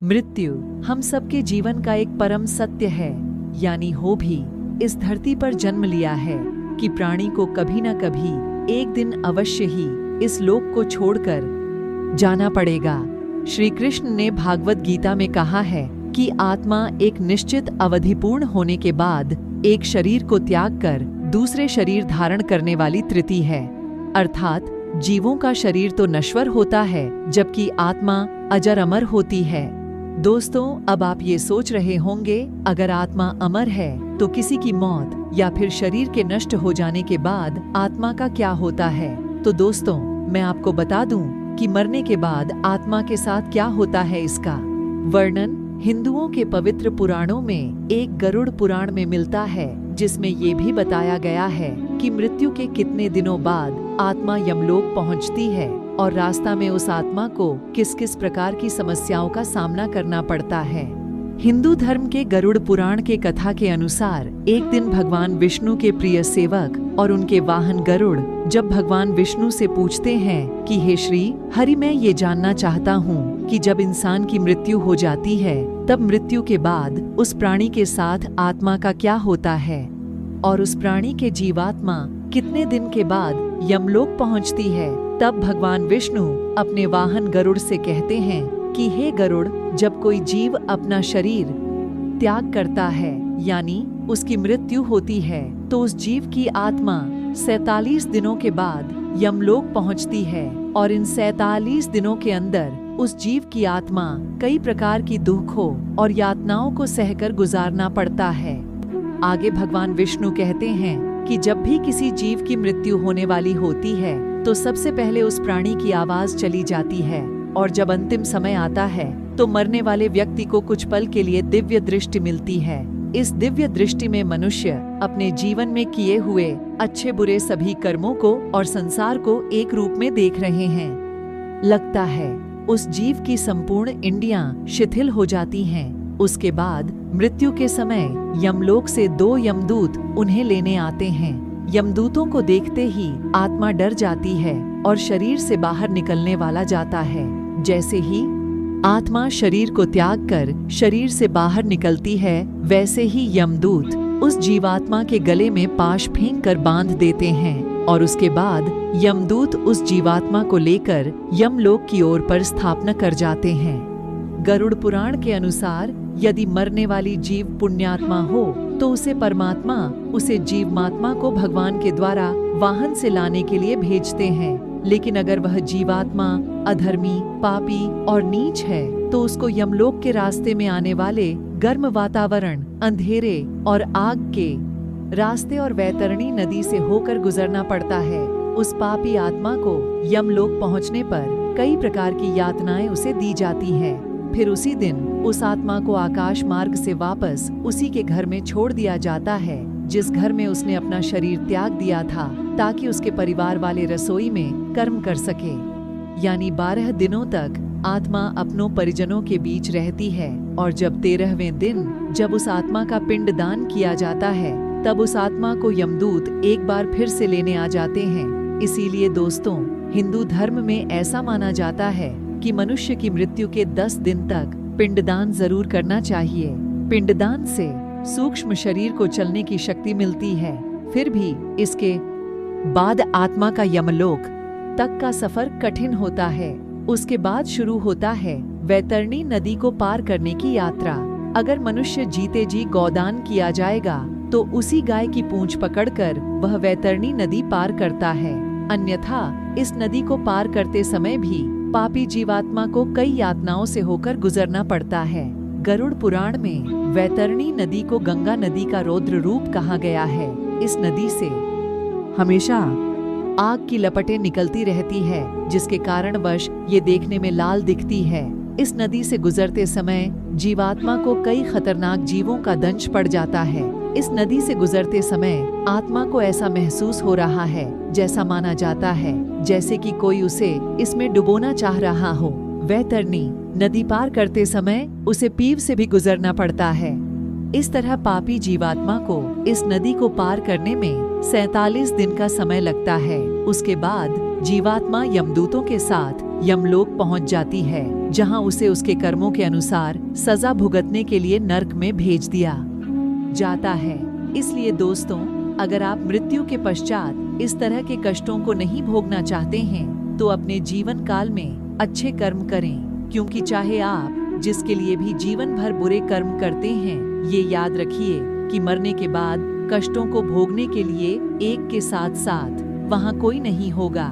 मृत्यु हम सबके जीवन का एक परम सत्य है, यानी हो भी इस धरती पर जन्म लिया है कि प्राणी को कभी न कभी एक दिन अवश्य ही इस लोक को छोड़कर जाना पड़ेगा। श्री कृष्ण ने भागवत गीता में कहा है कि आत्मा एक निश्चित अवधि पूर्ण होने के बाद एक शरीर को त्याग कर दूसरे शरीर धारण करने वाली तृतीय है, अर्थात जीवों का शरीर तो नश्वर होता है जबकि आत्मा अजर अमर होती है। दोस्तों, अब आप ये सोच रहे होंगे, अगर आत्मा अमर है तो किसी की मौत या फिर शरीर के नष्ट हो जाने के बाद आत्मा का क्या होता है? तो दोस्तों, मैं आपको बता दूं कि मरने के बाद आत्मा के साथ क्या होता है, इसका वर्णन हिंदुओं के पवित्र पुराणों में एक गरुड़ पुराण में मिलता है, जिसमें ये भी बताया गया है कि मृत्यु के कितने दिनों बाद आत्मा यमलोक पहुंचती है और रास्ता में उस आत्मा को किस किस प्रकार की समस्याओं का सामना करना पड़ता है। हिंदू धर्म के गरुड़ पुराण के कथा के अनुसार एक दिन भगवान विष्णु के प्रिय सेवक और उनके वाहन गरुड़ जब भगवान विष्णु से पूछते हैं कि हे श्री हरि, मैं ये जानना चाहता हूँ कि जब इंसान की मृत्यु हो जाती है तब मृत्यु के बाद उस प्राणी के साथ आत्मा का क्या होता है और उस प्राणी के जीवात्मा कितने दिन के बाद यमलोक पहुँचती है। तब भगवान विष्णु अपने वाहन गरुड़ से कहते हैं कि हे गरुड़, जब कोई जीव अपना शरीर त्याग करता है यानी उसकी मृत्यु होती है तो उस जीव की आत्मा 47 दिनों के बाद यमलोक पहुंचती है और इन 47 दिनों के अंदर उस जीव की आत्मा कई प्रकार की दुखों और यातनाओं को सहकर गुजारना पड़ता है। आगे भगवान विष्णु कहते हैं कि जब भी किसी जीव की मृत्यु होने वाली होती है तो सबसे पहले उस प्राणी की आवाज चली जाती है और जब अंतिम समय आता है तो मरने वाले व्यक्ति को कुछ पल के लिए दिव्य दृष्टि मिलती है। इस दिव्य दृष्टि में मनुष्य अपने जीवन में किए हुए अच्छे बुरे सभी कर्मों को और संसार को एक रूप में देख रहे हैं। लगता है उस जीव की संपूर्ण इंद्रियां शिथिल हो जाती हैं। उसके बाद मृत्यु के समय यमलोक से 2 यमदूत उन्हें लेने आते हैं। यमदूतों को देखते ही आत्मा डर जाती है और शरीर से बाहर निकलने वाला जाता है। जैसे ही आत्मा शरीर को त्याग कर शरीर से बाहर निकलती है, वैसे ही यमदूत उस जीवात्मा के गले में पाश फेंक कर बांध देते हैं और उसके बाद यमदूत उस जीवात्मा को लेकर यमलोक की ओर पर स्थापना कर जाते हैं। गरुड़ पुराण के अनुसार यदि मरने वाली जीव पुण्यात्मा हो तो उसे परमात्मा उसे जीवात्मा को भगवान के द्वारा वाहन से लाने के लिए भेजते हैं, लेकिन अगर वह जीवात्मा अधर्मी, पापी और नीच है तो उसको यमलोक के रास्ते में आने वाले गर्म वातावरण, अंधेरे और आग के रास्ते और वैतरणी नदी से होकर गुजरना पड़ता है। उस पापी आत्मा को यमलोक पहुंचने पर कई प्रकार की यातनाएं उसे दी जाती हैं। फिर उसी दिन उस आत्मा को आकाश मार्ग से वापस उसी के घर में छोड़ दिया जाता है जिस घर में उसने अपना शरीर त्याग दिया था, ताकि उसके परिवार वाले रसोई में कर्म कर सके। यानी 12 दिनों तक आत्मा अपनों परिजनों के बीच रहती है और जब 13वें दिन जब उस आत्मा का पिंडदान किया जाता है तब उस आत्मा को यमदूत एक बार फिर से लेने आ जाते हैं। इसीलिए दोस्तों, हिंदू धर्म में ऐसा माना जाता है कि मनुष्य की मृत्यु के 10 दिन तक पिंडदान जरूर करना चाहिए। पिंडदान से सूक्ष्म शरीर को चलने की शक्ति मिलती है। फिर भी इसके बाद आत्मा का यमलोक तक का सफर कठिन होता है। उसके बाद शुरू होता है वैतरणी नदी को पार करने की यात्रा। अगर मनुष्य जीते जी गौदान किया जाएगा तो उसी गाय की पूंछ पकड़कर वह वैतरणी नदी पार करता है, अन्यथा इस नदी को पार करते समय भी पापी जीवात्मा को कई यातनाओं से होकर गुजरना पड़ता है। गरुड़ पुराण में वैतरणी नदी को गंगा नदी का रौद्र रूप कहा गया है। इस नदी से हमेशा आग की लपटें निकलती रहती है, जिसके कारणवश ये देखने में लाल दिखती है। इस नदी से गुजरते समय जीवात्मा को कई खतरनाक जीवों का दंश पड़ जाता है। इस नदी से गुजरते समय आत्मा को ऐसा महसूस हो रहा है जैसा माना जाता है जैसे कि कोई उसे इसमें डुबोना चाह रहा हो। वैतरणी नदी पार करते समय उसे पीव से भी गुजरना पड़ता है। इस तरह पापी जीवात्मा को इस नदी को पार करने में 47 दिन का समय लगता है। उसके बाद जीवात्मा यमदूतों के साथ यमलोक पहुंच जाती है, जहां उसे उसके कर्मों के अनुसार सजा भुगतने के लिए नर्क में भेज दिया जाता है। इसलिए दोस्तों, अगर आप मृत्यु के पश्चात इस तरह के कष्टों को नहीं भोगना चाहते हैं तो अपने जीवन काल में अच्छे कर्म करें, क्योंकि चाहे आप जिसके लिए भी जीवन भर बुरे कर्म करते हैं, ये याद रखिए कि मरने के बाद कष्टों को भोगने के लिए एक के साथ साथ वहां कोई नहीं होगा।